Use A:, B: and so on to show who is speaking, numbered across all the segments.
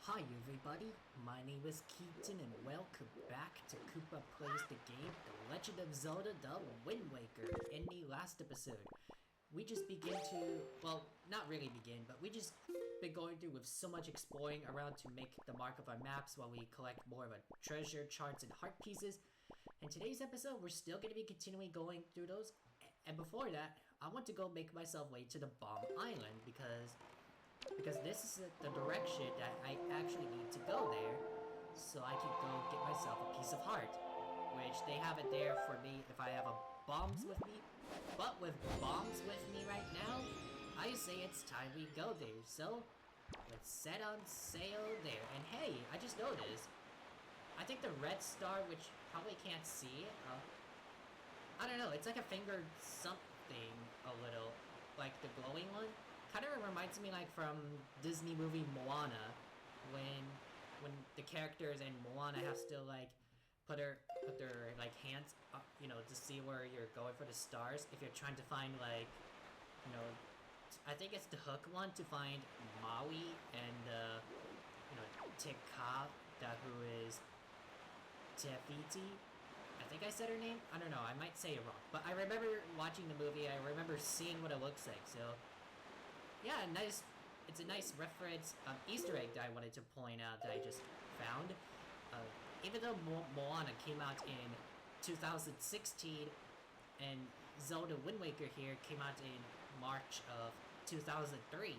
A: Hi everybody, my name is Keaton and welcome back to Koopa Plays the Game, The Legend of Zelda, The Wind Waker. In the last episode, we just begin to, well, not really begin, but we just been going through with so much exploring around to make the mark of our maps while we collect more of a treasure, charts, and heart pieces. In today's episode, we're still going to be continuing going through those, and before that, I want to go make myself way to the Bomb Island because this is the direction that I actually need to go there, so I can go get myself a piece of heart, which they have it there for me if I have bombs with me. But with bombs with me right now, I say it's time we go there. So let's set on sail there. And hey, I just noticed, I think the red star, which probably can't see it, I don't know, it's like a fingered something a little, like the glowing one. Kind of reminds me like from Disney movie Moana, when the characters in Moana have to like put their like hands up, you know, to see where you're going for the stars. If you're trying to find like, you know, I think it's the hook one to find Maui and you know, Tikada, who is Tefiti. I think I said her name. I don't know. I might say it wrong, but I remember watching the movie. I remember seeing what it looks like. So. Yeah, nice. It's a nice reference, Easter egg that I wanted to point out that I just found. Even though Moana came out in 2016, and Zelda Wind Waker here came out in March of 2003,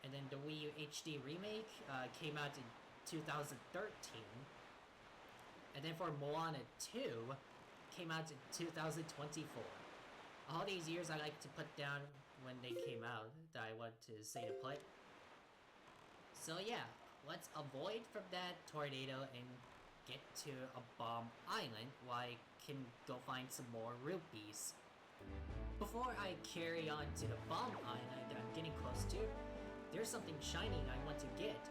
A: and then the Wii U HD remake came out in 2013, and then for Moana 2 came out in 2024. All these years I like to put down when they came out that I want to say to put. So yeah, let's avoid from that tornado and get to a Bomb Island while I can go find some more rupees. Before I carry on to the Bomb Island that I'm getting close to, there's something shiny I want to get.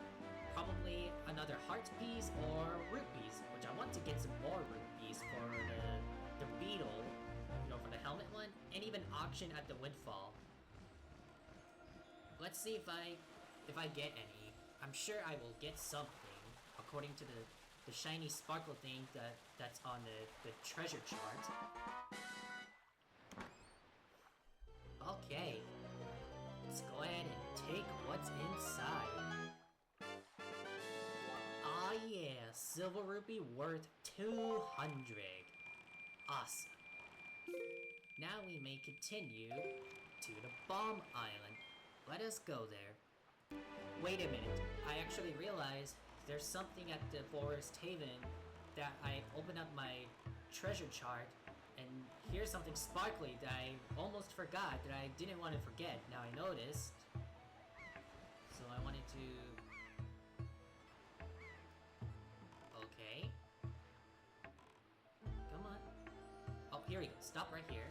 A: Probably another heart piece or rupees, which I want to get some more rupees for the beetle. You know, for the helmet one, and even auction at the Windfall. Let's see if I get any. I'm sure I will get something, according to the shiny sparkle thing that's on the treasure chart. Okay, let's go ahead and take what's inside. Ah yeah, silver rupee worth 200. Awesome. Now we may continue to the Bomb Island. Let us go there. Wait a minute, I actually realized there's something at the Forest Haven that I opened up my treasure chart, and here's something sparkly that I almost forgot that I didn't want to forget. Now I noticed. So I wanted to... Okay. Come on. Oh, here we go. Stop right here.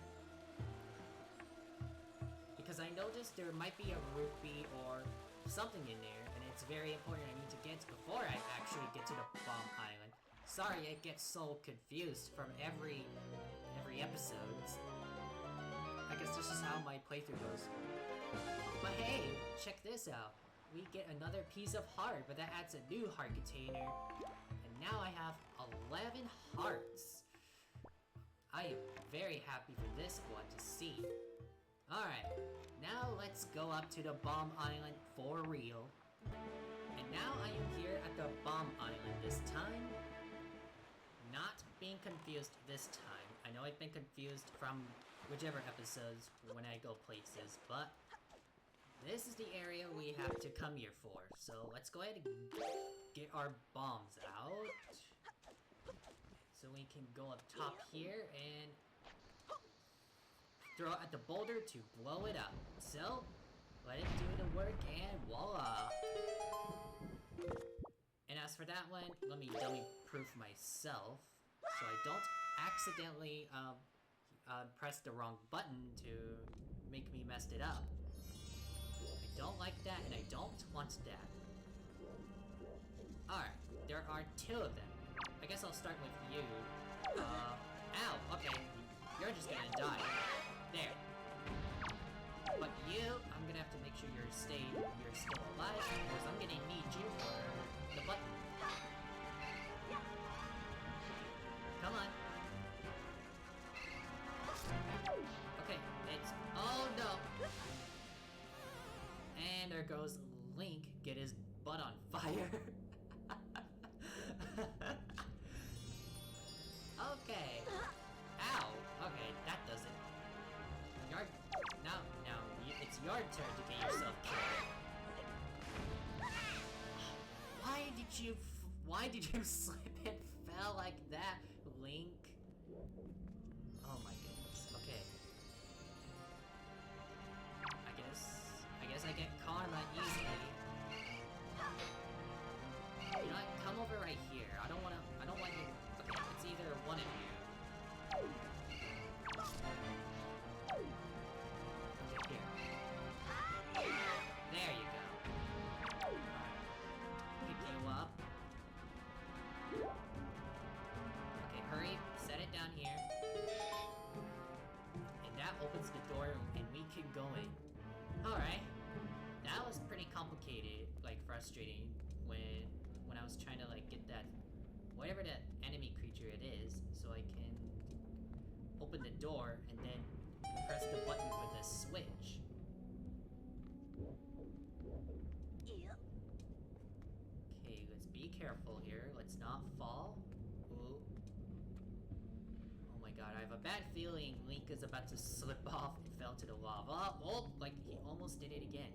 A: Because I noticed there might be a rupee or something in there, and it's very important I need to get before I actually get to the Bomb Island. Sorry, I get so confused from every episode. I guess this is how my playthrough goes. But hey, check this out. We get another piece of heart, but that adds a new heart container. And now I have 11 hearts. I am very happy for this one to see. Alright, now let's go up to the Bomb Island for real. And now I am here at the Bomb Island this time. Not being confused this time. I know I've been confused from whichever episodes when I go places, but this is the area we have to come here for. So let's go ahead and get our bombs out. So we can go up top here and throw it at the boulder to blow it up. So, let it do the work and voila! And as for that one, let me dummy proof myself so I don't accidentally press the wrong button to make me mess it up. I don't like that and I don't want that. Alright, there are two of them. I guess I'll start with you. Ow! Okay, you're just gonna die. There. But you, I'm gonna have to make sure you're still alive, because I'm gonna need you for butt on fire. Okay. Ow. Okay, that does it. Now, it's your turn to get yourself killed. Why did you slip and fell like that, Link? Oh my goodness. Okay. I guess I get karma easily. You know what? Come over right here. I don't want you. Okay, it's either one of you. Okay, here. There you go. Pick you up. Okay, hurry. Set it down here. And that opens the door and we can go in. Alright. That was pretty complicated, like frustrating when I was trying to like get that whatever that enemy creature it is, so I can open the door and then press the button for the switch. Okay, let's be careful here. Let's not fall. Ooh. Oh my god, I have a bad feeling Link is about to slip off and fell to the lava. Oh, like he almost did it again.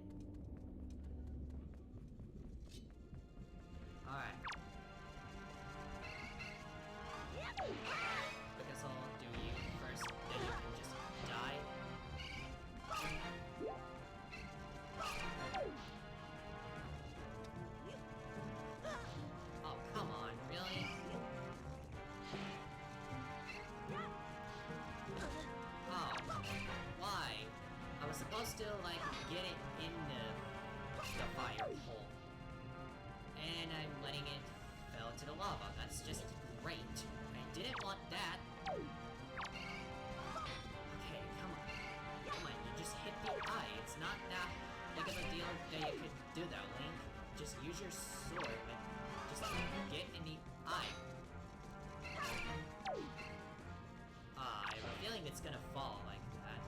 A: Alright. I guess I'll do you first, then you can just die. Oh, come on, really? Oh, why? I was supposed to, like, get it in the fire hole. And I'm letting it fell to the lava. That's just great. I didn't want that. Okay, come on. Come on, you just hit the eye. It's not that big of a deal that you could do that, Link. Just use your sword and just get in the eye. I have a feeling it's gonna fall like that.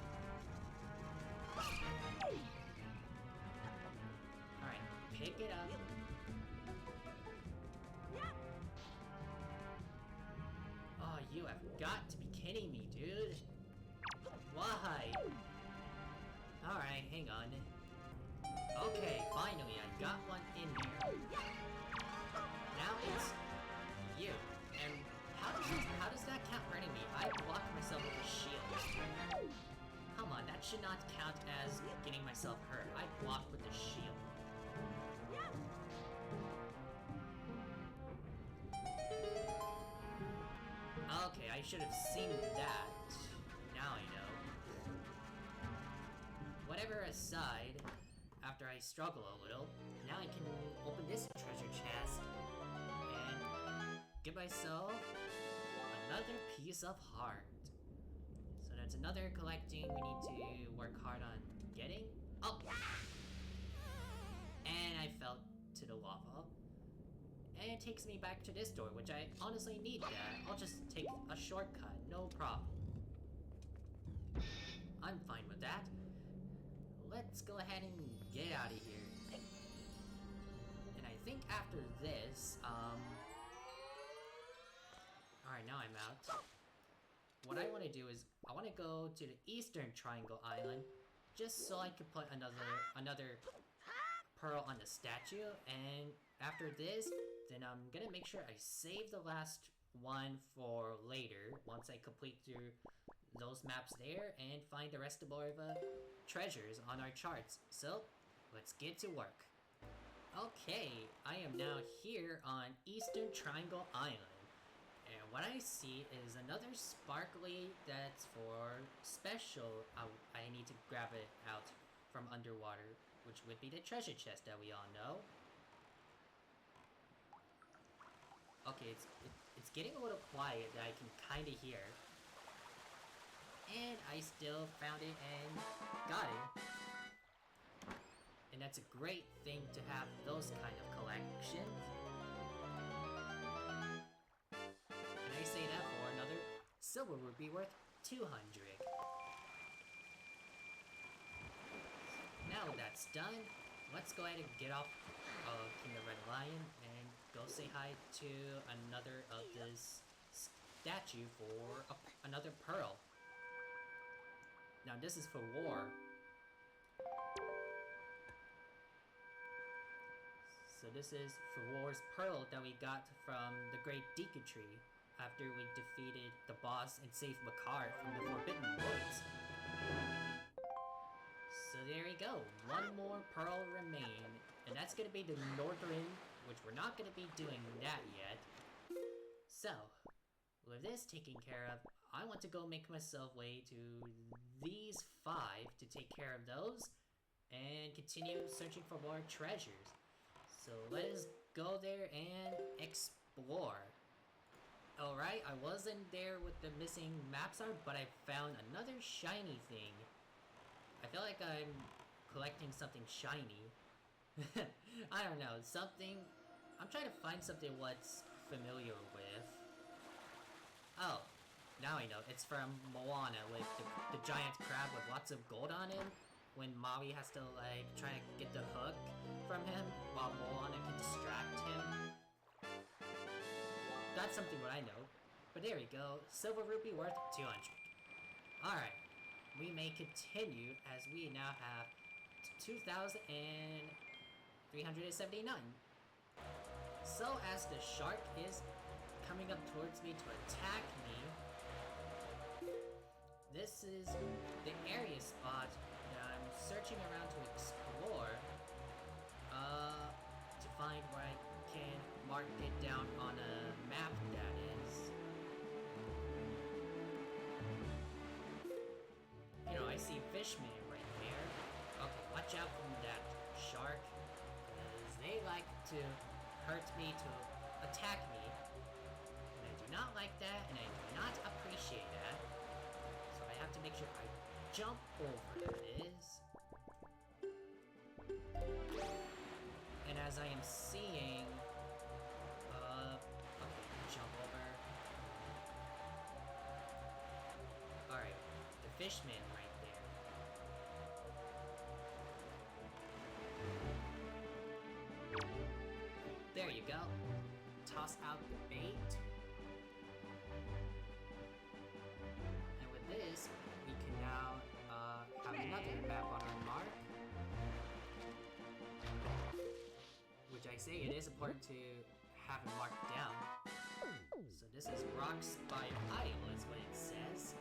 A: Alright, pick it up. Oh, you have got to be kidding me, dude. Why? Alright, hang on. Okay, finally, I got one in there. Now it's you. And how does that count for enemy? I blocked myself with a shield. Come on, that should not count as getting myself hurt. I blocked with a shield. Okay, I should have seen that. Now I know. Whatever aside, after I struggle a little, now I can open this treasure chest and get myself another piece of heart. So that's another collecting we need to work hard on getting. Oh! And I fell to the lava. And it takes me back to this door, which I honestly need that. I'll just take a shortcut, no problem. I'm fine with that. Let's go ahead and get out of here. And I think after this, alright, now I'm out. What I want to do is, I want to go to the Eastern Triangle Island, just so I can put another pearl on the statue, and after this, then I'm gonna make sure I save the last one for later, once I complete through those maps there and find the rest of our treasures on our charts. So, let's get to work. Okay, I am now here on Eastern Triangle Island. And what I see is another sparkly that's for special. I need to grab it out from underwater, which would be the treasure chest that we all know. Okay, it's getting a little quiet that I can kinda hear. And I still found it and got it. And that's a great thing to have those kind of collections. And I say that for another silver would be worth 200. Now that's done, let's go ahead and get off in the say hi to another of this statue for another pearl. Now this is for war. So this is Farore's pearl that we got from the Great Deku Tree after we defeated the boss and saved Makar from the Forbidden Woods. So there we go, one more pearl remain, and that's gonna be the northern, which we're not gonna be doing that yet. So, with this taken care of, I want to go make myself way to these 5 to take care of those, and continue searching for more treasures. So let us go there and explore. Alright, I wasn't there with the missing maps art, but I found another shiny thing. I feel like I'm collecting something shiny. I don't know, something... I'm trying to find something what's familiar with. Oh, now I know. It's from Moana with the giant crab with lots of gold on him. When Maui has to, like, try to get the hook from him while Moana can distract him. That's something what I know. But there we go. Silver rupee worth 200. Alright. We may continue as we now have 2,379. So as the shark is coming up towards me to attack me, this is the area spot that I'm searching around to explore to find where I can mark it down on a map that is. You know, I see Fishman right there. Okay, watch out from that shark, because they like to hurt me, to attack me. And I do not like that, and I do not appreciate that. So I have to make sure I jump over that is. And as I am seeing, okay, jump over. Alright, the Fishman right there. There you go. Toss out the bait. And with this, we can now have another map on our mark. Which I say it is important to have it marked down. So this is Rocks by Isle is what it says.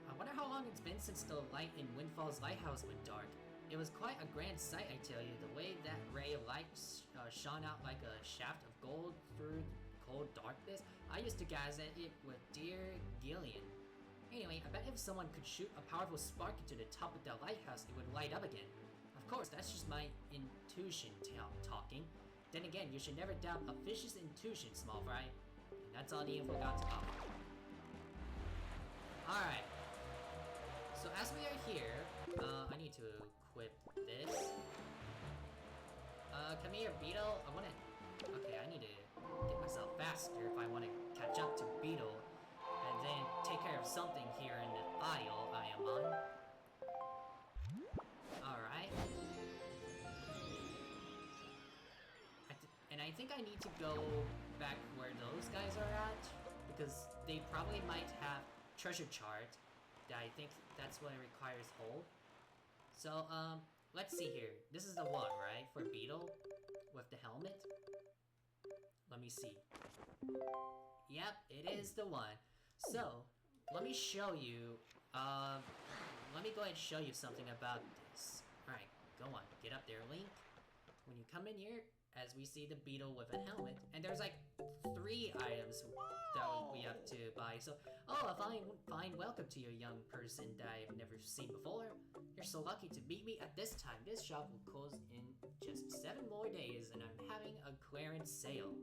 A: I wonder how long it's been since the light in Windfall's lighthouse went dark. It was quite a grand sight, I tell you. The way that ray of light shone out like a shaft of gold through cold darkness. I used to gaze at it with dear Gillian. Anyway, I bet if someone could shoot a powerful spark into the top of that lighthouse, it would light up again. Of course, that's just my intuition talking. Then again, you should never doubt a fish's intuition, small fry. And that's all the info got to offer. Alright. So as we are here, I need to equip this. Come here, Beetle. I wanna... Okay, I need to get myself faster if I want to catch up to Beetle. And then take care of something here in the aisle I am on. Alright. And I think I need to go back where those guys are at, because they probably might have treasure chart that I think that's what it requires hold. So, let's see here. This is the one, right? For Beetle with the helmet. Let me see. Yep, it is the one. So, let me show you, let me go ahead and show you something about this. Alright, go on, get up there, Link. When you come in here, as we see the Beetle with a helmet, and there's like 3 items that we have to buy. So, oh, a fine welcome to you, young person that I've never seen before. You're so lucky to meet me at this time. This shop will close in just 7 more days, and I'm having a clearance sale.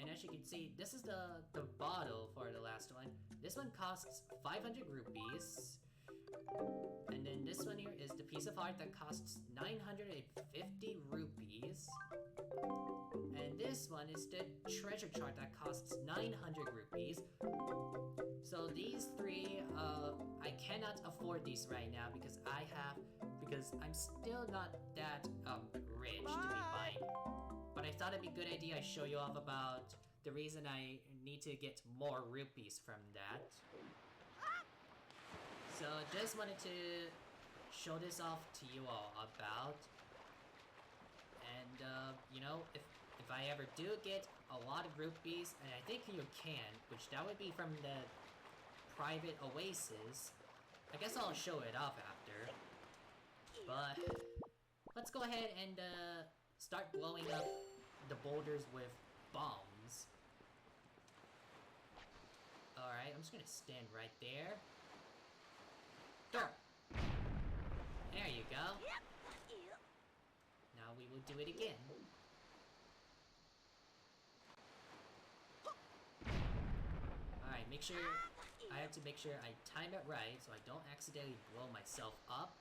A: And as you can see, this is the bottle for the last one. This one costs 500 rupees. And then this one here is the piece of art that costs 950 rupees. And this one is the treasure chart that costs 900 rupees. So these 3, I cannot afford these right now because I'm still not that rich to be buying thought it'd be a good idea I show you off about the reason I need to get more rupees from that. So just wanted to show this off to you all about. And you know, if I ever do get a lot of rupees, and I think you can, which that would be from the private oasis, I guess I'll show it off after. But let's go ahead and start blowing up the boulders with bombs. Alright, I'm just gonna stand right there. Throw! There you go. Now we will do it again. Alright, make sure... I have to make sure I time it right so I don't accidentally blow myself up.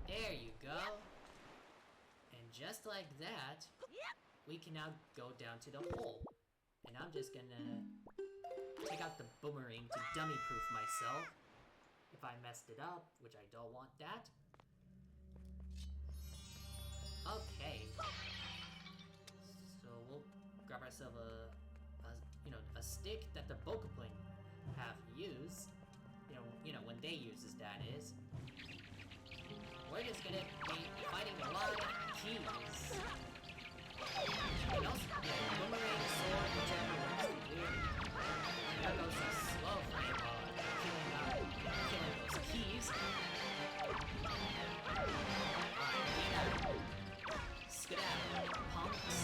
A: There you go. And just like that, we can now go down to the hole. And I'm just gonna take out the boomerang to dummy-proof myself if I messed it up, which I don't want that. Okay. So we'll grab ourselves a stick that the Bokoblin have used. You know, when they uses that is. We're just gonna be fighting a lot of keys. And also, boomerang, sword, whichever works for you. That goes a slow frame killing those keys. Alright, skedaddle, punks.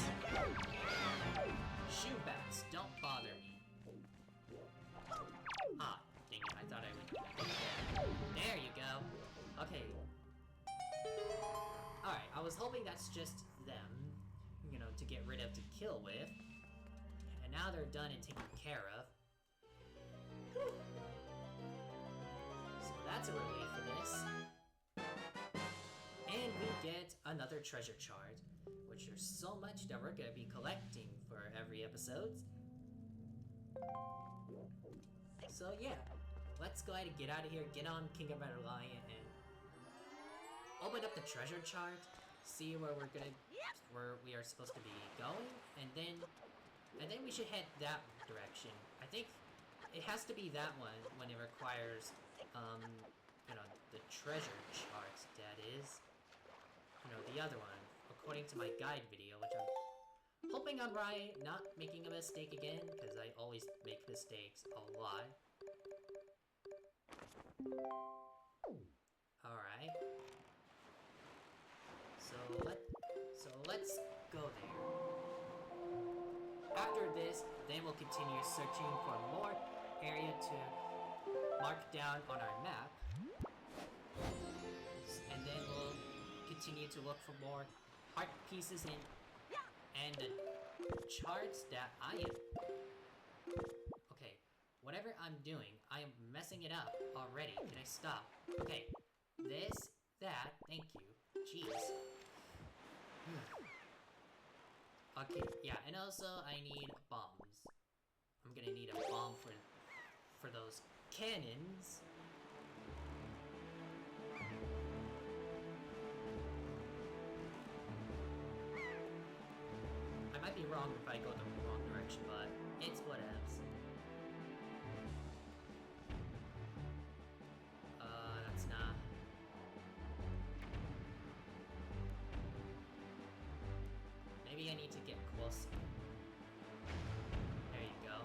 A: Shoe bats, don't bother me. Ah, dang it, I thought I would... There you go. Okay. Alright, I was hoping that's just them, you know, to get rid of, to kill with. And now they're done and taken care of. So that's a relief for this. And we get another treasure chart, which there's so much that we're gonna be collecting for every episode. So yeah, let's go ahead and get out of here, get on King of Reliant, and open up the treasure chart, see where we are supposed to be going, and then we should head that direction. I think it has to be that one when it requires, you know, the treasure charts, that is. You know, the other one, according to my guide video, which I'm hoping I'm right, not making a mistake again, because I always make mistakes a lot. Alright. So let's go there. After this, then we'll continue searching for more area to mark down on our map. And then we'll continue to look for more heart pieces and the charts that I am... Okay, whatever I'm doing, I am messing it up already. Can I stop? Okay, this, that, thank you. Jeez. Okay, yeah, and also I need bombs. I'm gonna need a bomb for those cannons. I might be wrong if I go the wrong direction, but it's whatevs. That's not... Maybe I need to get closer. There you go.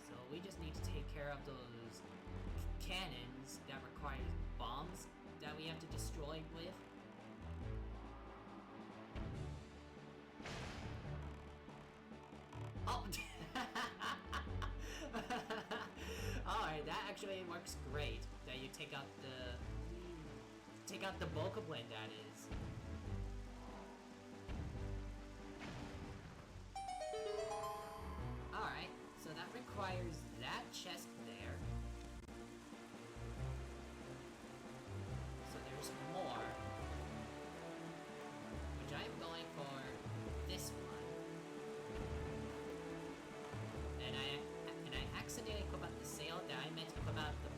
A: So we just need to take care of those cannons that require bombs that we have to destroy with. Oh! Alright, that actually works great. That you take out the Bokoblin, that is. Alright, so that requires that chest there. So there's more. Which I am going for this one. And I accidentally equip out the sail that I meant to equip out the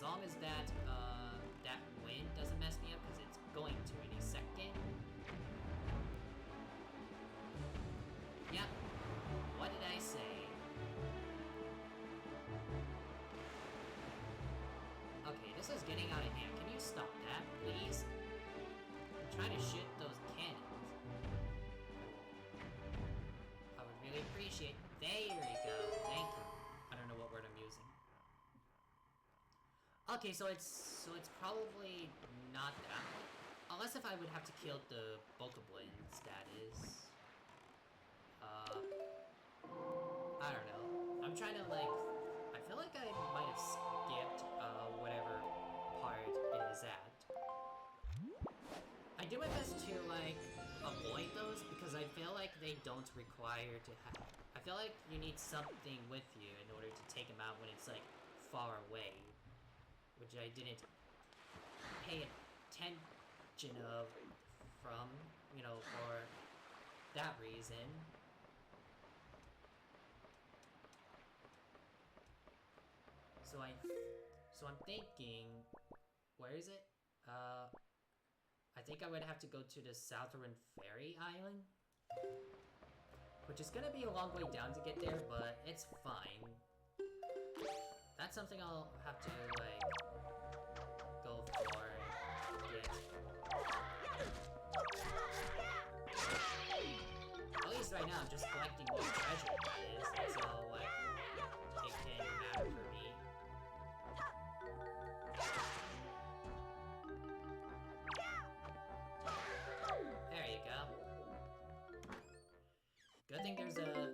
A: long as that, that wind doesn't mess me up, because it's going to in a second. Yep. What did I say? Okay, this is getting out of hand. Can you stop that, please? I'm trying to shoot those cannons. I would really appreciate... There we go. Thank you. I don't know what word I'm using. Okay, so it's probably not that one. Unless if I would have to kill the Bokoblins, that is. I don't know. I'm trying to like... I feel like I might have skipped whatever part it is at. I do my best to like avoid those because I feel like they don't require to have... I feel like you need something with you in order to take them out when it's like far away. Which I didn't pay attention of from, you know, for that reason. So I'm thinking, where is it? I think I would have to go to the Southern Fairy Island, which is gonna be a long way down to get there, but it's fine. That's something I'll have to, like, go for and get. At least right now, I'm just collecting more treasure, that is. That's all, like, it can matter for me. There you go. Good thing there's a...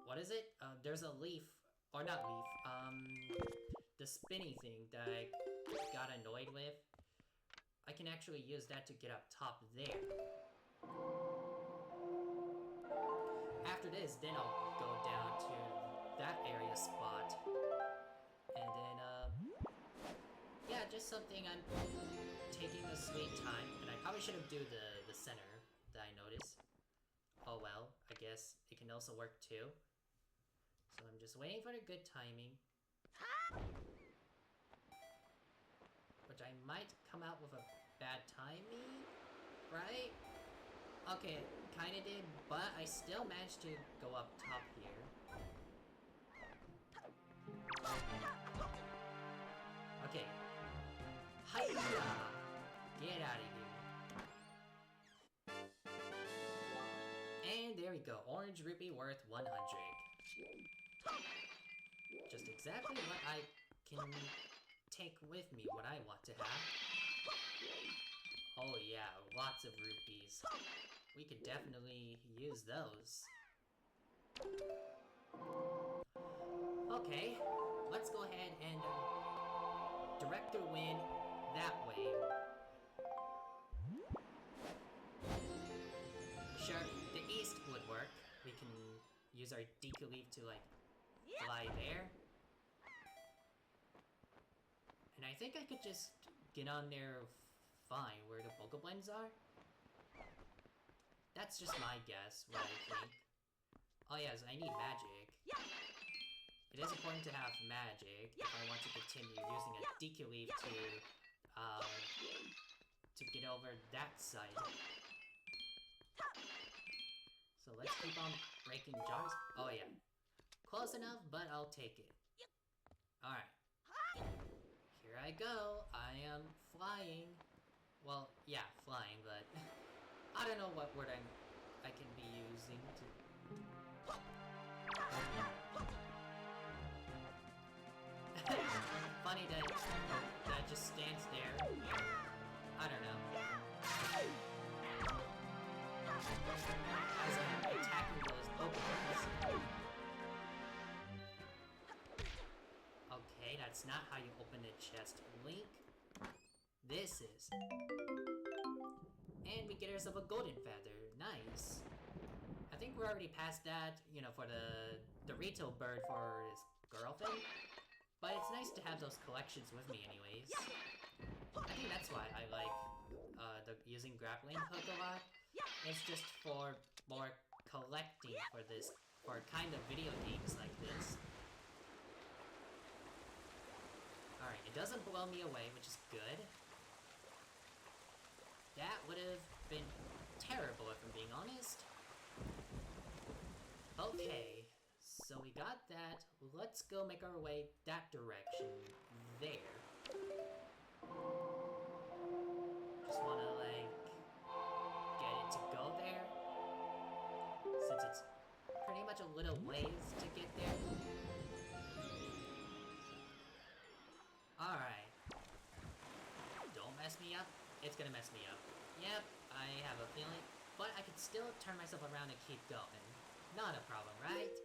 A: What is it? There's a leaf. Or not leaf, the spinny thing that I got annoyed with. I can actually use that to get up top there. After this, then I'll go down to that area spot. And then, yeah, just something I'm taking a sweet time. And I probably shouldn't do the center that I noticed. Oh well, I guess it can also work too. So I'm just waiting for the good timing. Which I might come out with a bad timing, right? Okay, kinda did, but I still managed to go up top here. Okay. Hiya! Get out of here. And there we go. Orange rupee worth 100. Just exactly what I can take with me, what I want to have. Oh yeah, lots of rupees. We could definitely use those. Okay, let's go ahead and direct the wind that way. Sure, the east would work. We can use our Deku Leaf to like fly there. And I think I could just get on there fine where the Bokoblins are. That's just my guess, what I think. Oh yes, I need magic. It is important to have magic if I want to continue using a Deku Leaf to get over that side. So let's keep on breaking jars. Oh yeah. Close enough, but I'll take it. Alright. Here I go. I am flying. Well, yeah, flying, but I don't know what word I can be using to... Funny that just stands there. I don't know. As I'm attacking those Pokeballs. Okay, that's not how you open the chest, Link. This is. And we get ourselves a golden feather. Nice. I think we're already past that, you know, for the retail bird for this girl thing. But it's nice to have those collections with me anyways. I think that's why I like using grappling hook a lot. It's just for more collecting for kind of video games like this. Alright, it doesn't blow me away, which is good. That would have been terrible if I'm being honest. Okay, so we got that. Let's go make our way that direction. There. Just wanna, like, get it to go there. Since it's pretty much a little ways to get there. Alright. Don't mess me up. It's gonna mess me up. Yep, I have a feeling. But I could still turn myself around and keep going. Not a problem, right?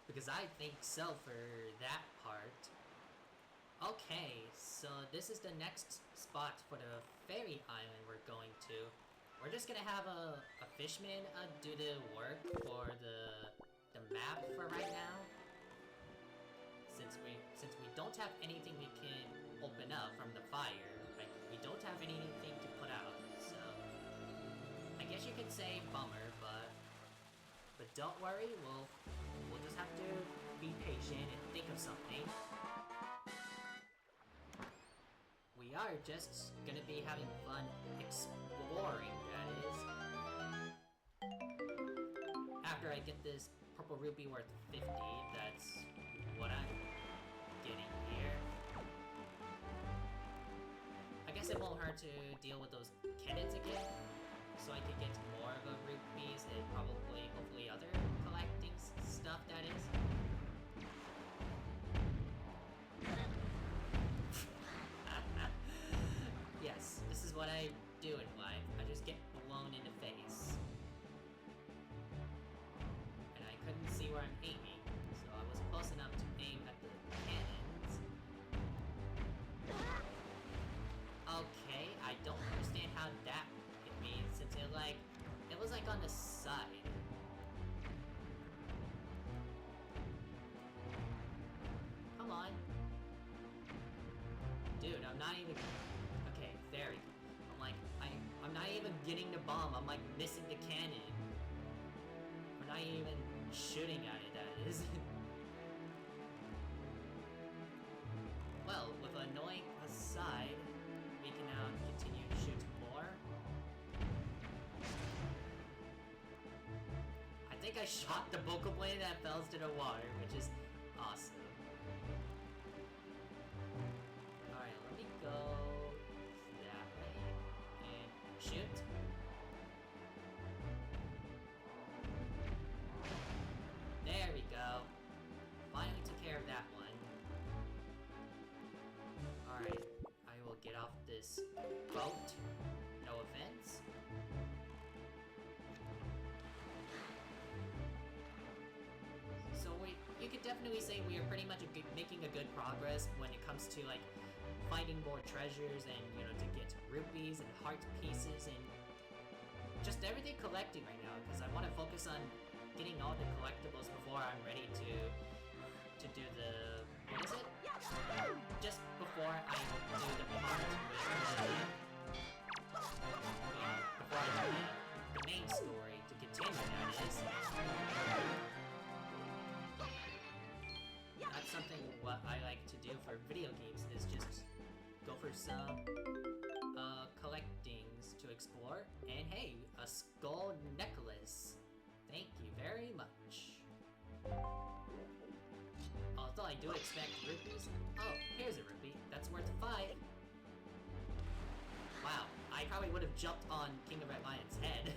A: Because I think so for that part. Okay, so this is the next spot for the fairy island we're going to. We're just gonna have a fishman do the work for the map for right now. Since we don't have anything we can open up from the fire, like we don't have anything to put out, so I guess you could say bummer, but don't worry, we'll just have to be patient and think of something. We are just gonna be having fun exploring, that is. After I get this purple rupee worth 50, that's what I'm getting here. I guess it won't hurt to deal with those cannons again, so I could get more of a rupees and probably, hopefully other collecting stuff, that is. Yes, this is what I do in life. I just get blown in the face. And I couldn't see where I'm aiming, so I was close enough to aim at the cannons. Okay, I don't understand how that hit me, since it was like on the side. Come on. Dude, I'm not even... Okay, there we go. I'm not even getting the bomb, I'm like missing the cannon. We're not even shooting at it, that is. Well, with annoying aside, we can now continue to shoot more. I think I shot the Bokoblade that fell into the water, which is awesome. Alright, let me go that way and shoot. There we go. Finally took care of that one. Alright, I will get off this boat. No offense. So you could definitely say we are pretty much making a good progress when it comes to like finding more treasures and, you know, to get rupees and heart pieces and just everything collecting right now, because I want to focus on getting all the collectibles before I'm ready to do the, what is it? Just before I do the part with before I do the main story to continue, that is. That's something what I like to do for video games, is just go for some collectings to explore. And hey, a skull necklace. Thank you very much. Although I do expect rupees. Oh, here's a rupee. That's worth 5. Wow, I probably would have jumped on King of Red Lion's head.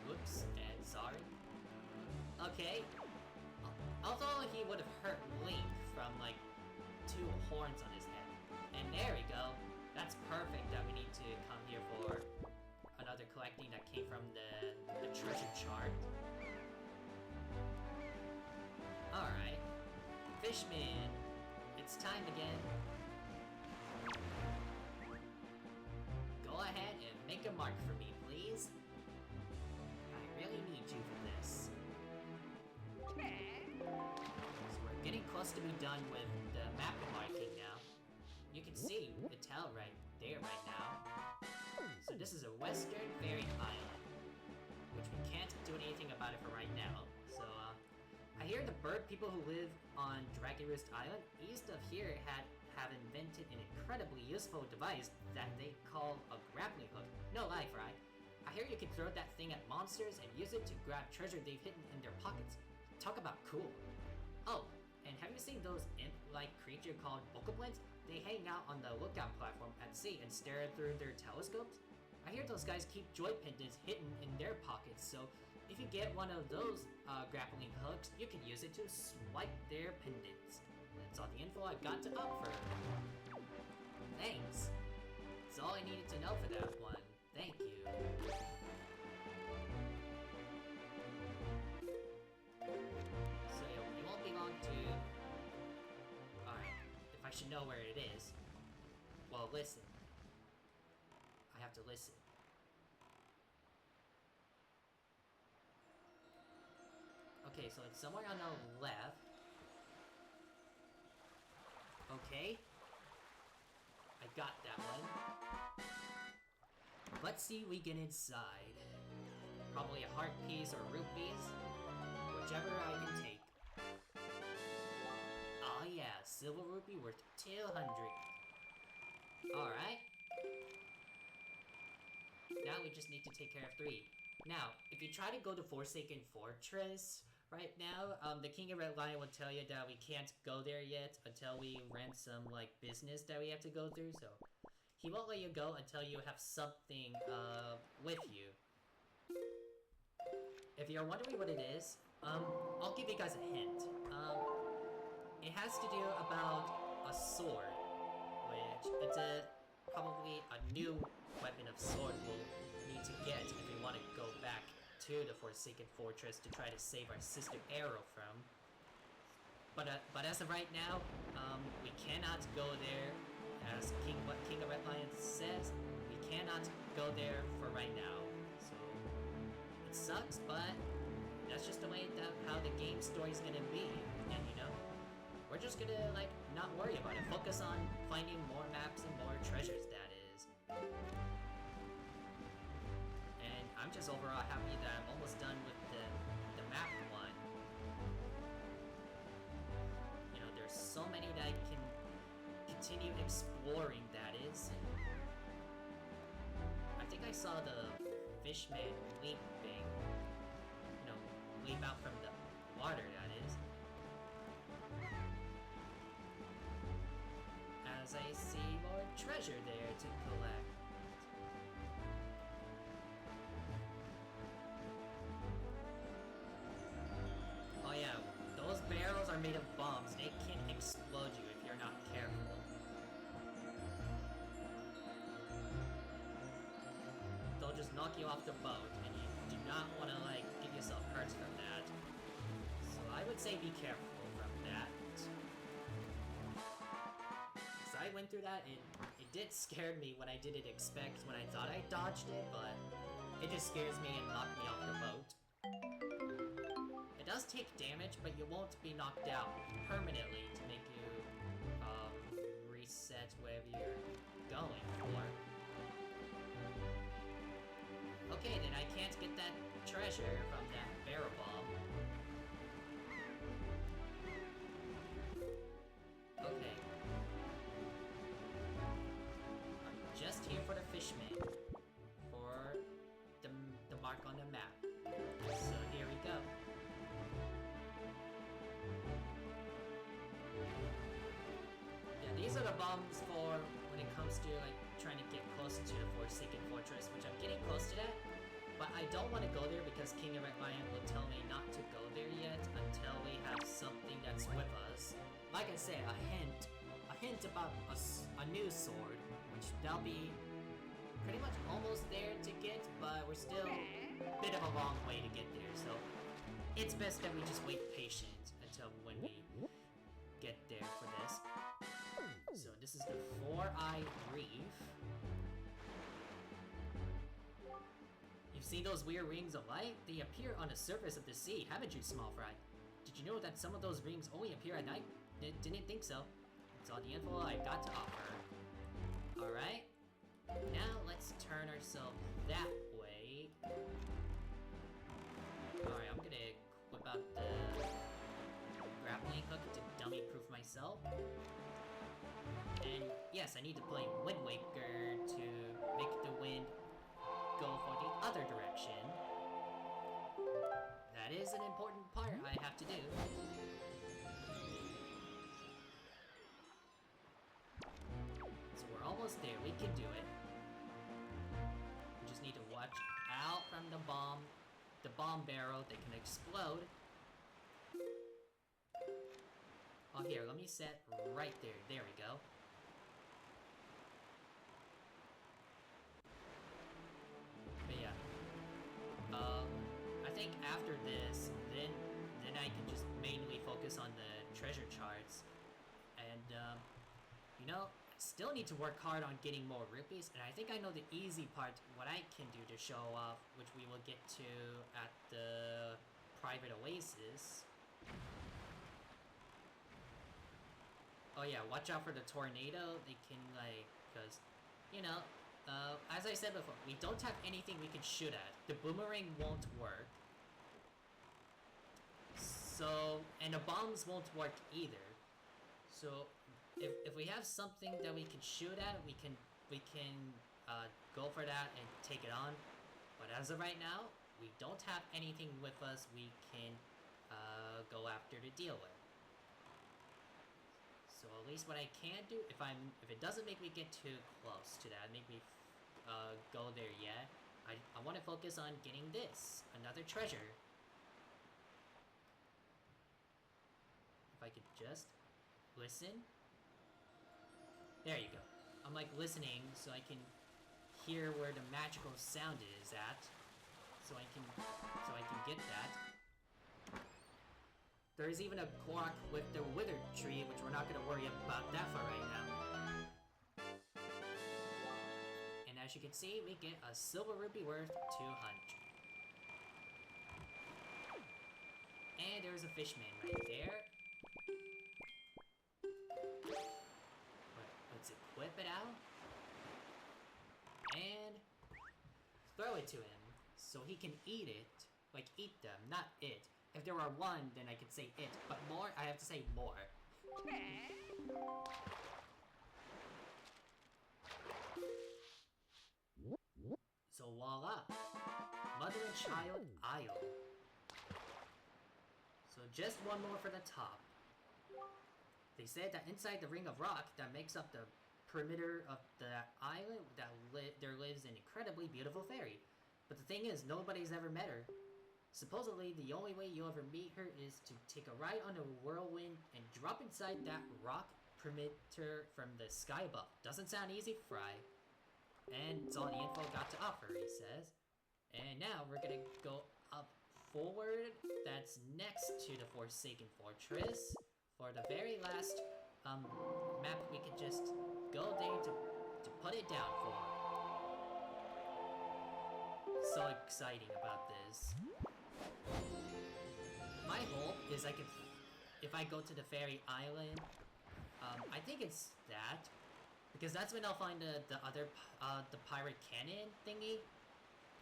A: Whoops, and sorry. Okay. Although he would have hurt Link from like 2 horns on his head. And there we go. That's perfect that we need to come here for another collecting that came from the treasure chart. Alright. Fishman, it's time again. Go ahead and make a mark for me, please. I really need you for this. So we're getting close to be done with the map marking now. You can see the tell right there right now. So this is a western fairy island, which we can't do anything about it for right now. So I I hear the bird people who live on Dragon Roost Island east of here have invented an incredibly useful device that they call a grappling hook. No lie, Fry. I hear you can throw that thing at monsters and use it to grab treasure they've hidden in their pockets. Talk about cool. Oh, and have you seen those imp-like creature called bokoblins? They hang out on the lookout platform at sea and stare through their telescopes. I hear those guys keep joy pendants hidden in their pockets, so if you get one of those grappling hooks, you can use it to swipe their pendants. That's all the info I've got to offer. Thanks. That's all I needed to know for that one. Thank you. So it won't be long to... Alright, if I should know where it is. Well, listen. I have to listen. Okay, so it's somewhere on the left. Okay. I got that one. Let's see we get inside. Probably a heart piece or rupees. Whichever I can take. Oh yeah, silver rupee worth 200. Alright. Now we just need to take care of 3. Now, if you try to go to Forsaken Fortress right now, the King of Red Lion will tell you that we can't go there yet until we rent some, like, business that we have to go through, so... He won't let you go until you have something, with you. If you're wondering what it is, I'll give you guys a hint. It has to do about a sword, which it's probably a new weapon of sword we'll need to get if we want to go back to the Forsaken Fortress to try to save our sister Arrow from. But as of right now, we cannot go there. As King of Red Lion says, we cannot go there for right now. So it sucks, but that's just the way how the game story's gonna be. And you know, we're just gonna like not worry about it. Focus on finding more maps and more treasures. That is. And I'm just overall happy that I'm almost done with the map one. You know, there's so many that I can continue exploring, that is. I think I saw the fishman leaping. No, leap out from the water, that is. As I see more treasure there to collect. Oh yeah, those barrels are made of bombs. They can explode you if you're not careful. They'll just knock you off the boat, and you do not want to, like, give yourself hurts from that. So I would say be careful from that. So I went through that, and it did scare me when I didn't expect, when I thought I dodged it, but it just scares me and knocked me off the boat. It does take damage, but you won't be knocked out permanently to make you, reset wherever you're going for. Okay, then I can't get that treasure from that barrel bomb. Okay. I'm just here for the fishman. For the mark on the map. So here we go. Yeah, these are the bombs for when it comes to like trying to get closer to the Forsaken Fortress, which I'm getting close to that. But I don't want to go there because King of Red Lion will tell me not to go there yet until we have something that's with us. Like I say, a hint about a new sword, which that'll be pretty much almost there to get, but we're still a bit of a long way to get there, so it's best that we just wait patient until when we get there for this. So this is the Four-Eye Reef. You've seen those weird rings of light? They appear on the surface of the sea, haven't you, Small Fry? Did you know that some of those rings only appear at night? Didn't think so. That's all the info I got to offer. Alright. Now let's turn ourselves that way. Alright, I'm gonna whip out the myself. And yes, I need to play Wind Waker to make the wind go for the other direction. That is an important part I have to do. So we're almost there, we can do it. We just need to watch out from the bomb barrel that can explode. Oh, here, let me set right there. There we go. But yeah. I think after this, then I can just mainly focus on the treasure charts. And, you know, still need to work hard on getting more rupees, and I think I know the easy part, what I can do to show off, which we will get to at the private oasis. Oh yeah, watch out for the tornado. They can, like, because, you know, as I said before, we don't have anything we can shoot at. The boomerang won't work. So, and the bombs won't work either. So, if we have something that we can shoot at, we can go for that and take it on. But as of right now, we don't have anything with us we can go after to deal with. So at least what I can do, if it doesn't make me get too close to that, make me go there yet, I want to focus on getting this, another treasure. If I could just listen. There you go. I'm like listening so I can hear where the magical sound is at, so I can get that. There is even a clock with the withered tree, which we're not going to worry about that for right now. And as you can see, we get a silver rupee worth 200. And there's a fishman right there. Let's equip it out. And throw it to him so he can eat it. Like, eat them, not it. If there are one, then I could say it. But more, I have to say more. So voila. Mother and Child Isle. So just one more for the top. They said that inside the ring of rock that makes up the perimeter of the island, there lives an incredibly beautiful fairy. But the thing is, nobody's ever met her. Supposedly, the only way you'll ever meet her is to take a ride on a whirlwind and drop inside that rock perimeter from the sky above. Doesn't sound easy, Fry. And it's all the info got to offer, he says. And now we're gonna go up forward. That's next to the Forsaken Fortress. For the very last map, we could just go there to put it down for. So exciting about this. My hope is if I go to the fairy island, I think it's that, because that's when I'll find the other, the pirate cannon thingy,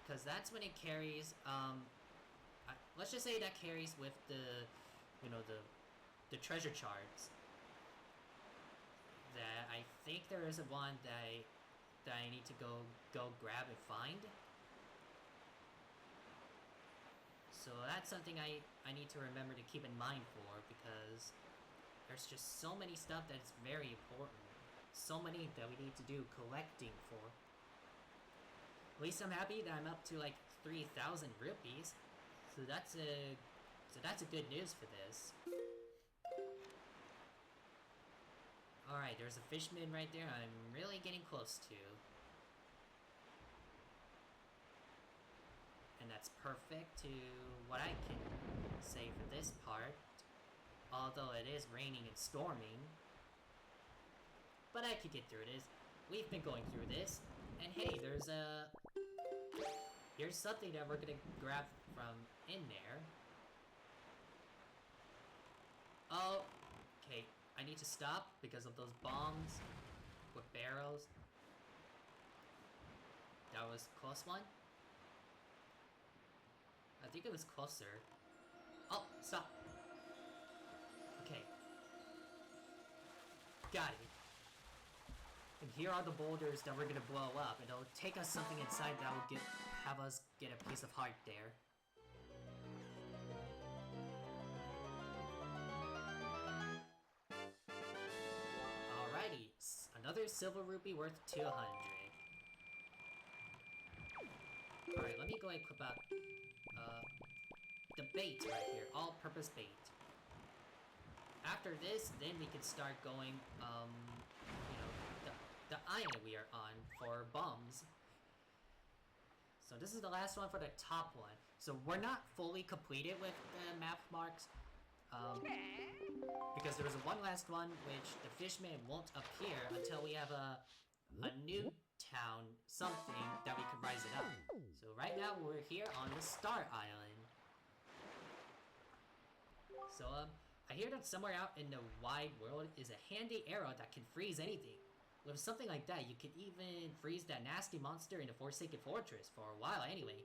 A: because that's when it carries, let's just say that carries with the, you know, the treasure charts. That I think there is one that I need to go grab and find. So that's something I need to remember to keep in mind for, because there's just so many stuff that's very important. So many that we need to do collecting for. At least I'm happy that I'm up to like 3,000 rupees. So that's a good news for this. Alright, there's a fishman right there I'm really getting close to. And that's perfect to what I can say for this part. Although it is raining and storming. But I could get through this. We've been going through this. And hey, here's something that we're gonna grab from in there. Oh, okay. I need to stop because of those bombs with barrels. That was a close one. I think it was closer. Oh, stop. Okay. Got it. And here are the boulders that we're gonna blow up, and it'll take us something inside that will have us get a piece of heart there. Alrighty, another silver rupee worth 200. Alright, let me go and equip out the bait right here, all-purpose bait. After this, then we can start going, you know, the island we are on for bombs. So this is the last one for the top one. So we're not fully completed with the map marks, because there was one last one which the fishman won't appear until we have a new town, something that we can rise it up. So right now we're here on the Star Island. So I hear that somewhere out in the wide world is a handy arrow that can freeze anything. With something like that, you could even freeze that nasty monster in the Forsaken Fortress for a while anyway.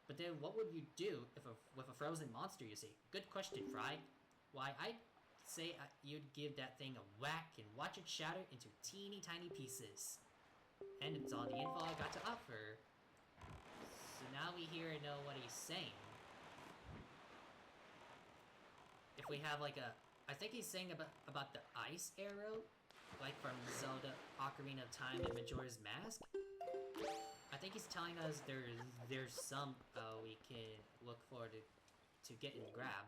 A: But then what would you do if with a frozen monster, you see? Good question, Fry. Why, I'd say you'd give that thing a whack and watch it shatter into teeny tiny pieces. And it's all the info I got to offer. So now we hear and know what he's saying. If we have like I think he's saying about the ice arrow, like from Zelda Ocarina of Time and Majora's Mask. I think he's telling us there's some we can look for to get and grab.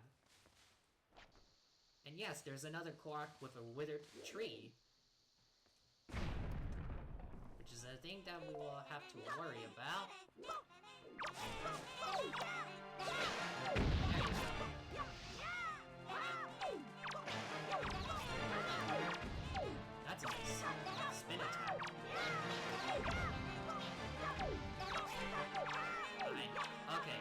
A: And yes, there's another Korok with a withered tree, which is a thing that we will have to worry about. That's nice. Spin attack. Okay.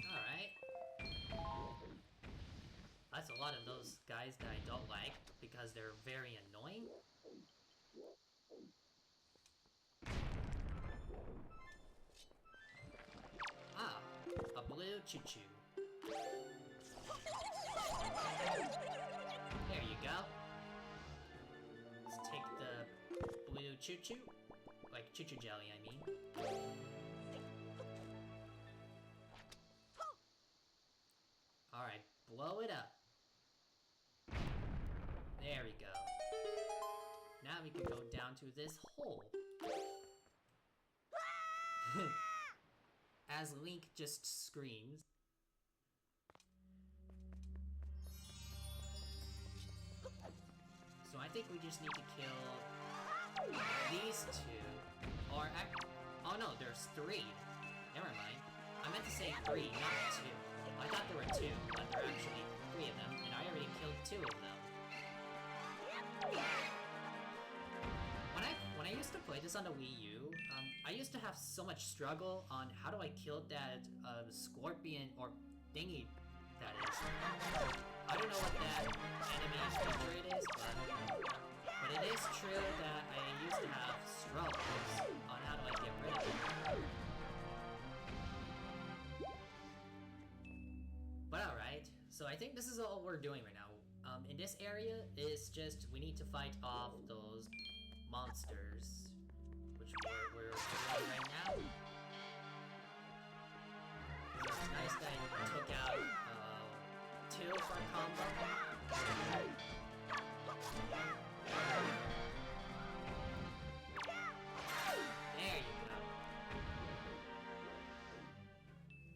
A: Alright. That's a lot of those guys that I don't like because they're very annoying. Ah, a blue choo-choo. There you go. Let's take the blue choo-choo. Like choo-choo jelly, I mean. Alright, blow it up. There we go. Now we can go down to this hole. As Link just screams. So I think we just need to kill these two. Or, oh no, there's 3. Never mind. I meant to say 3, not 2. I thought there were 2, but there are actually 3 of them, and I already killed 2 of them. When I used to play this on the Wii U, I used to have so much struggle on how do I kill that scorpion or thingy that is. I don't know what that enemy feature it is, but it is true that I used to have struggles on how do I get rid of it. But alright, so I think this is all we're doing right now. In this area, it's just we need to fight off those monsters, which we're doing right now. So this nice guy took out 2 for a combo. There you go.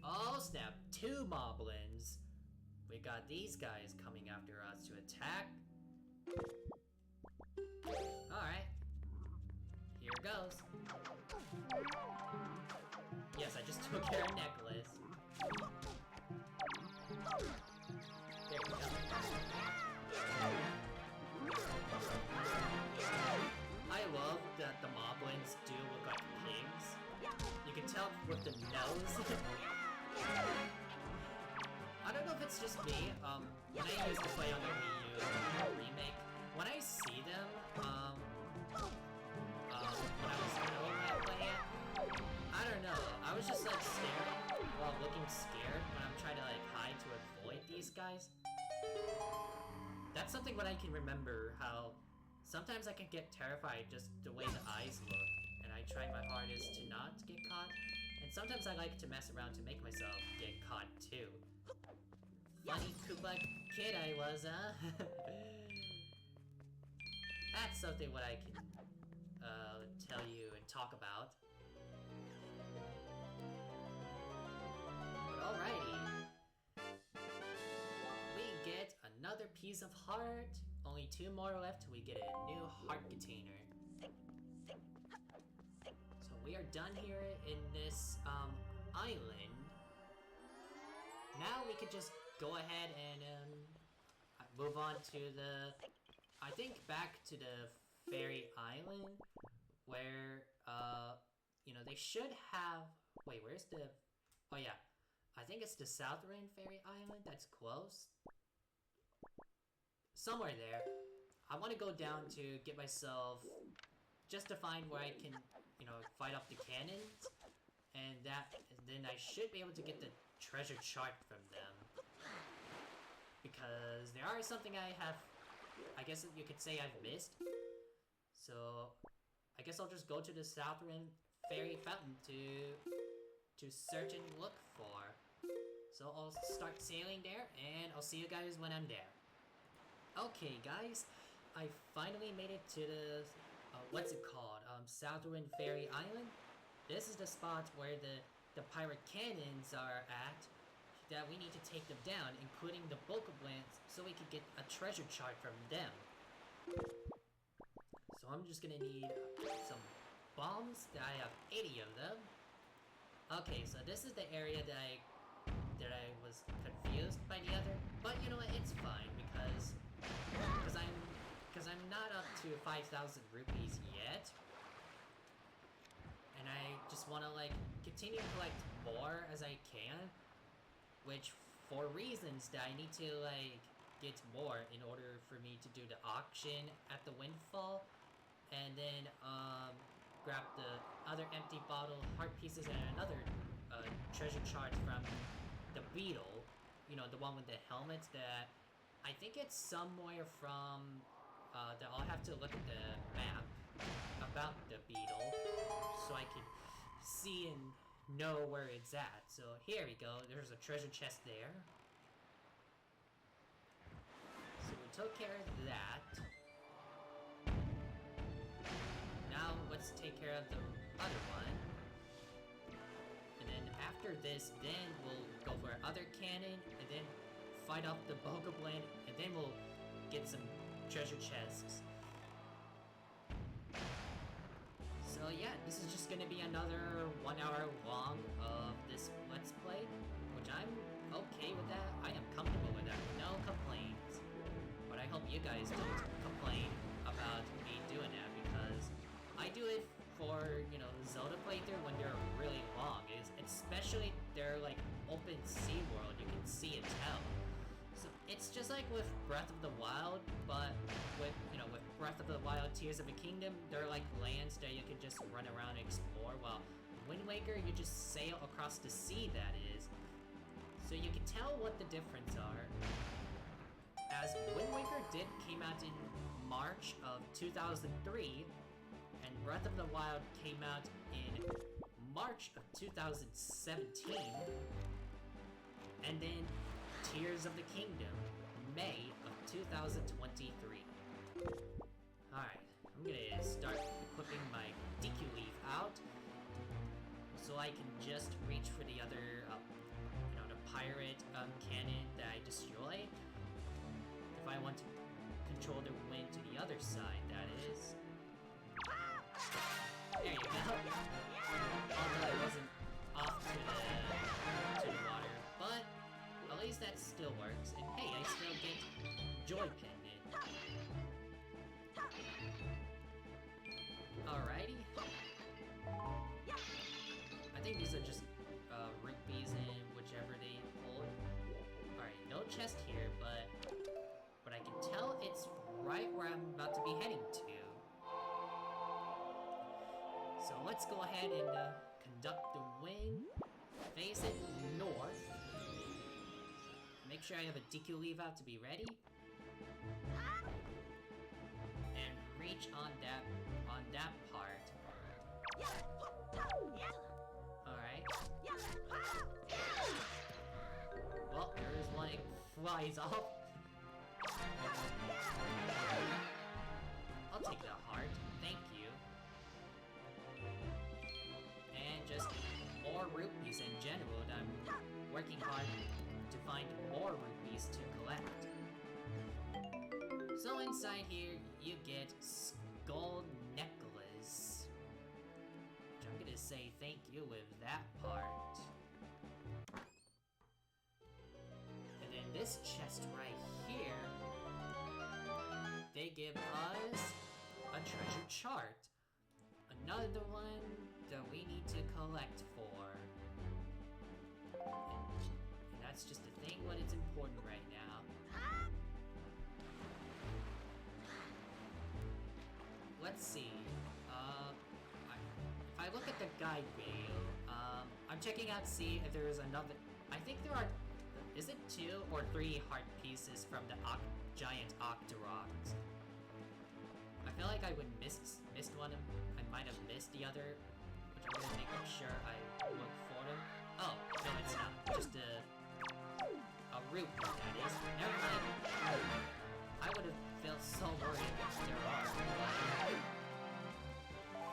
A: Oh snap, 2 moblins. We got these guys coming after us to attack. Alright. Here goes. Yes, I just took her necklace. There we go. I love that the moblins do look like pigs. You can tell with the nose. I don't know if it's just me. When I used to play on the Wii U remake, when I see them, when I was knowing that plan, I don't know, I was just like staring while looking scared when I'm trying to like hide to avoid these guys. That's something what I can remember, how sometimes I can get terrified just the way the eyes look, and I try my hardest to not get caught, and sometimes I like to mess around to make myself get caught too. Funny Koopa kid I was, huh? That's something what I can tell you and talk about. But alrighty. We get another piece of heart. Only 2 more left till we get a new heart container. So we are done here in this island. Now we could just go ahead and move on to the, I think back to the fairy island where you know, they should have, wait, where's the, oh yeah, I think it's the Southern Fairy Island that's close. Somewhere there. I want to go down to get myself, just to find where I can, you know, fight off the cannons, and then I should be able to get the treasure chart from them. Because there are something I have, I guess you could say I've missed. So, I guess I'll just go to the Southern Fairy Fountain to search and look for. So I'll start sailing there, and I'll see you guys when I'm there. Okay, guys, I finally made it to the, what's it called? Southern Fairy Island. This is the spot where the pirate cannons are at, that we need to take them down, including the bulk of lands, so we can get a treasure chart from them. So I'm just gonna need some bombs. I have 80 of them. Okay, so this is the area that I was confused by the other, but you know what, it's fine because I'm not up to 5,000 rupees yet, and I just want to like continue to collect more as I can, which for reasons that I need to like get more in order for me to do the auction at the windfall, and then grab the other empty bottle, heart pieces, and another treasure chart from the beetle, you know, the one with the helmets that I think it's somewhere from, that I'll have to look at the map about the beetle so I can see and know where it's at. So here we go, there's a treasure chest there. So we took care of that. Now let's take care of the other one. And then after this, then we'll go for our other cannon, and then fight off the bulk of land, and then we'll get some treasure chests. So yeah, this is just gonna be another 1 hour long of this Let's Play, which I'm okay with that. I am comfortable with that, no complaints. But I hope you guys don't complain about me doing that, because I do it for, you know, Zelda playthrough when they're really long, especially they're like open sea world, you can see and tell. So it's just like with Breath of the Wild, but with, you know, with Breath of the Wild Tears of a Kingdom, they're like lands that you can just run around and explore, while Wind Waker, you just sail across the sea, that is. So you can tell what the difference are. As Wind Waker came out in March of 2003, and Breath of the Wild came out in March of 2017, and then Tears of the Kingdom, May of 2023. Alright, I'm gonna start equipping my DQ Leaf out, so I can just reach for the other, you know, the pirate cannon that I destroyed. If I want to control the wind to the other side, that is. There you go. Although I wasn't off to the water, but at least that still works. And hey, I still get Joy Pendant. Alrighty. I think these are just rupees and whichever they hold. Alright, no chest here, but I can tell it's right where I'm about to be heading to. So let's go ahead and conduct the wind. Face it north. Make sure I have a DQ leave out to be ready. And reach on that part. Alright. Well, there is one, it flies off. I'll take the heart, thank you. And just more rupees in general that I'm working hard to find more rupees to collect. So inside here, you get Skull Necklace. Which I'm gonna say thank you with that part. And then this chest right here, they give us a treasure chart. Another one that we need to collect for. And that's just the thing when it's important right now. Let's see. If I look at the guide video, I'm checking out to see if there is another. I think there are. Is it 2 or 3 heart pieces from the giant Octoroks? I feel like I would missed one. I might have missed the other, which I'm gonna make sure I look for them. Oh no, it's not. Just a root. That is. Never mind. I would have felt so worried if there are.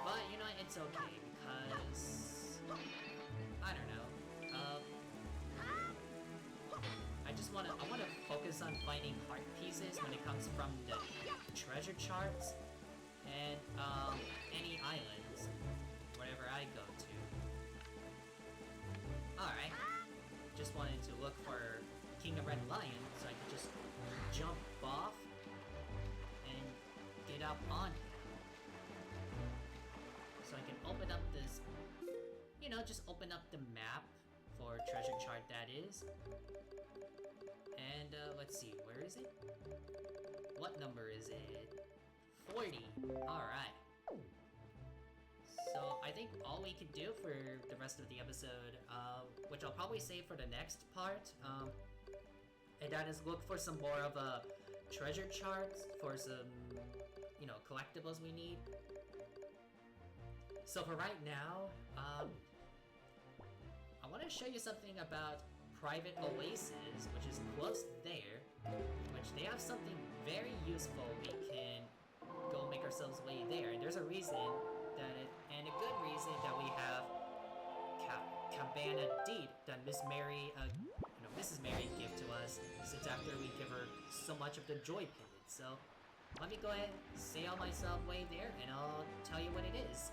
A: But you know, it's okay because I don't know. I wanna focus on finding heart pieces when it comes from the treasure charts and any islands, wherever I go to. Alright. Just wanted to look for King of Red Lion so I could just jump off and get up on him. So I can open up this, you know, just open up the map for treasure chart that is. And let's see, where is it? What number is it? 40. Alright. So I think all we can do for the rest of the episode, which I'll probably save for the next part, and that is look for some more of treasure charts for some, you know, collectibles we need. So for right now, I want to show you something about Private Oasis, which is close there, which they have something very useful. We can go make ourselves way there, and there's a reason that and a good reason that we have Cabana Deed that Mrs. Mary gave to us since after we give her so much of the joy pendant. So let me go ahead, sail myself way there, and I'll tell you what it is.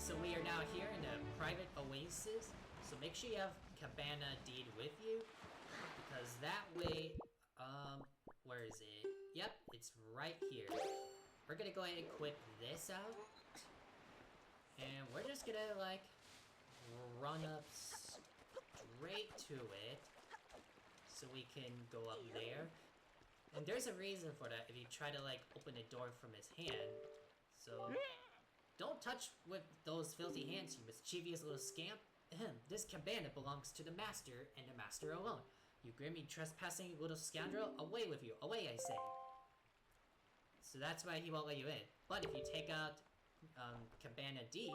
A: So we are now here in the Private Oasis. So make sure you have Cabana Deed with you, because that way, where is it? Yep, it's right here. We're gonna go ahead and equip this out, and we're just gonna like run up straight to it, so we can go up there. And there's a reason for that if you try to like open the door from his hand. So don't touch with those filthy hands, you mischievous little scamp. This cabana belongs to the master, and the master alone. You grimy trespassing little scoundrel, away with you, away I say. So that's why he won't let you in. But if you take out Cabana D,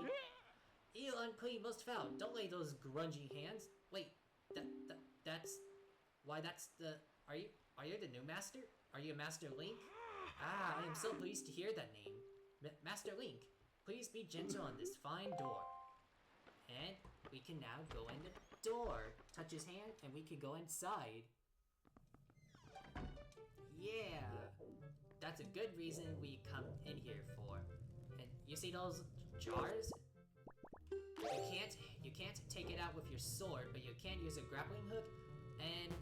A: you unclean, most foul. Don't lay those grungy hands. Wait, that's why that's the. Are you the new master? Are you Master Link? Ah, I am so pleased to hear that name, Master Link. Please be gentle on this fine door. And we can now go in the door. Touch his hand, and we can go inside. Yeah, that's a good reason we come in here for. And you see those jars? You can't take it out with your sword, but you can use a grappling hook. And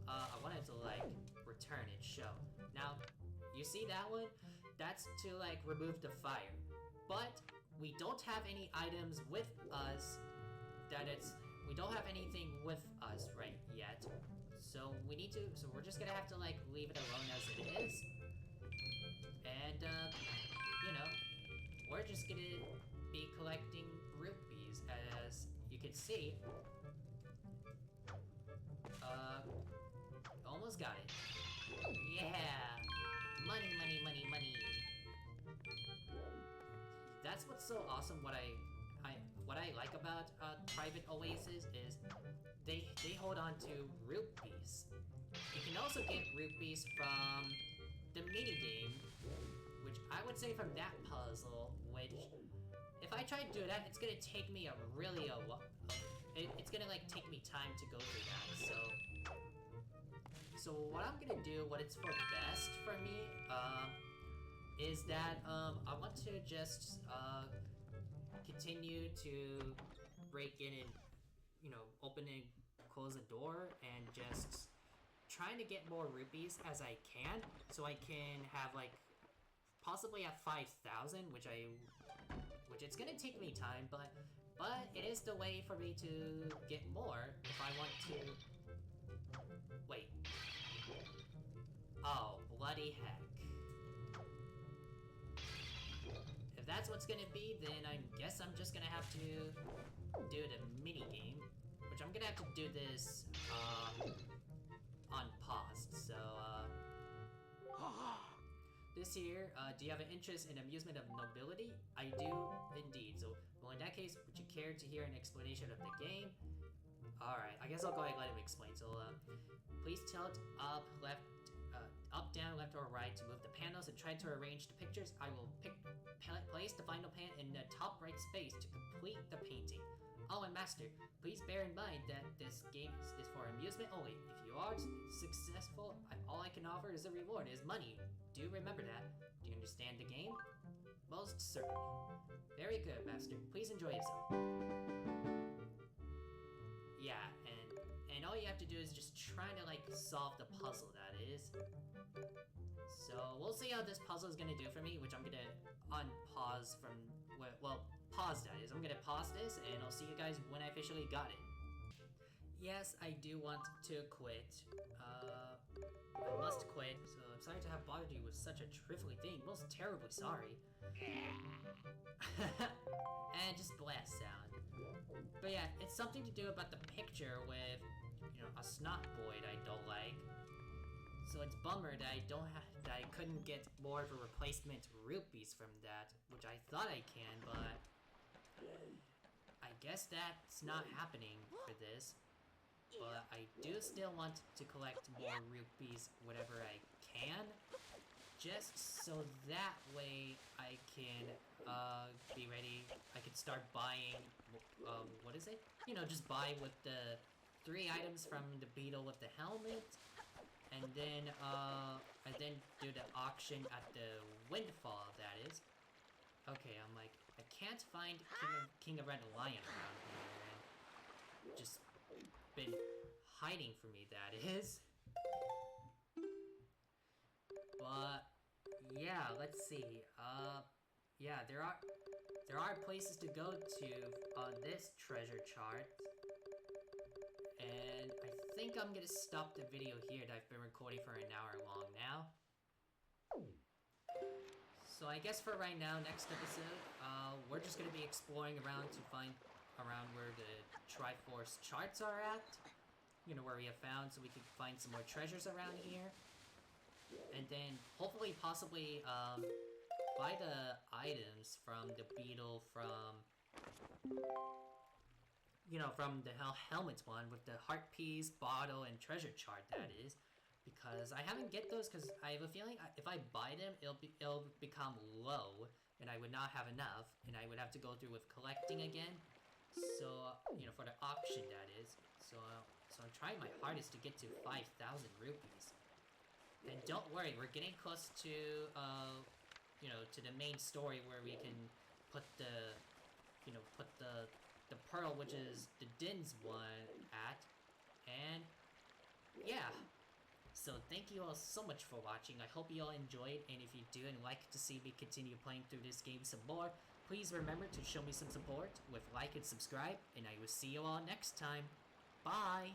A: I wanted to like return and show. Now, you see that one? That's to like remove the fire. But we don't have any items with us we don't have anything with us right yet. So we're just gonna have to like leave it alone as it is. And, you know, we're just gonna be collecting rupees, as you can see. Almost got it. Yeah! Money, money, money, money. That's what's so awesome. What I like about private oases is they hold on to rupees. You can also get rupees from the minigame, which I would say from that puzzle, which if I try to do that, it's gonna take me it's gonna like take me time to go through that. So what I'm gonna do, what it's for best for me, is that I want to just continue to break in and, you know, open and close the door and just trying to get more rupees as I can, so I can have like possibly at 5,000, which it's gonna take me time, but it is the way for me to get more if I want to. Wait. Oh, bloody heck. If that's what's gonna be, then I guess I'm just gonna have to do the mini-game, which I'm gonna have to do this, unpaused, so, this here, do you have an interest in amusement of nobility? I do, indeed. So, well, in that case, would you care to hear an explanation of the game? Alright, I guess I'll go ahead and let him explain. So, please tilt up, left, up, down, left, or right to move the panels and try to arrange the pictures. I will place the final pan in the top right space to complete the painting. Oh, and Master, please bear in mind that this game is for amusement only. If you are successful, all I can offer as a reward is money. Do remember that. Do you understand the game? Most certainly. Very good, Master. Please enjoy yourself. Yeah, and all you have to do is just try to, like, solve the puzzle, that is. So, we'll see how this puzzle is gonna do for me, which I'm gonna unpause from, well, pause that is. I'm gonna pause this, and I'll see you guys when I officially got it. Yes, I do want to quit. I must quit, so I'm sorry to have bothered you with such a trifling thing. Most terribly sorry. And just blast sound. But yeah, it's something to do about the picture with, you know, a snot void I don't like. So it's bummer that that I couldn't get more of a replacement rupees from that, which I thought I can, but I guess that's not happening for this. But I do still want to collect more rupees whenever I can, just so that way I can be ready. I can start buying, what is it? You know, just buy with the 3 items from the beetle with the helmet, and then do the auction at the windfall, that is. Okay, I'm like, I can't find King of Red Lion around here, and just been hiding from me, that is. But yeah, let's see. Yeah, there are places to go to on this treasure chart. And I think I'm gonna stop the video here that I've been recording for an hour long now. So I guess for right now, next episode, we're just gonna be exploring around to find around where the Triforce charts are at. You know, where we have found, so we can find some more treasures around here. And then, hopefully, possibly, buy the items from the beetle from, you know, from the helmets one with the heart piece, bottle, and treasure chart, that is. Because I haven't get those, because I have a feeling if I buy them, it'll become low, and I would not have enough, and I would have to go through with collecting again. So, you know, for the auction, that is. So I'm trying my hardest to get to 5,000 rupees. And don't worry, we're getting close to, you know, to the main story where we can put the, you know, put the pearl, which is the Din's one, at. And, yeah. So thank you all so much for watching. I hope you all enjoyed, and if you do and like to see me continue playing through this game some more, please remember to show me some support with like and subscribe, and I will see you all next time. Bye!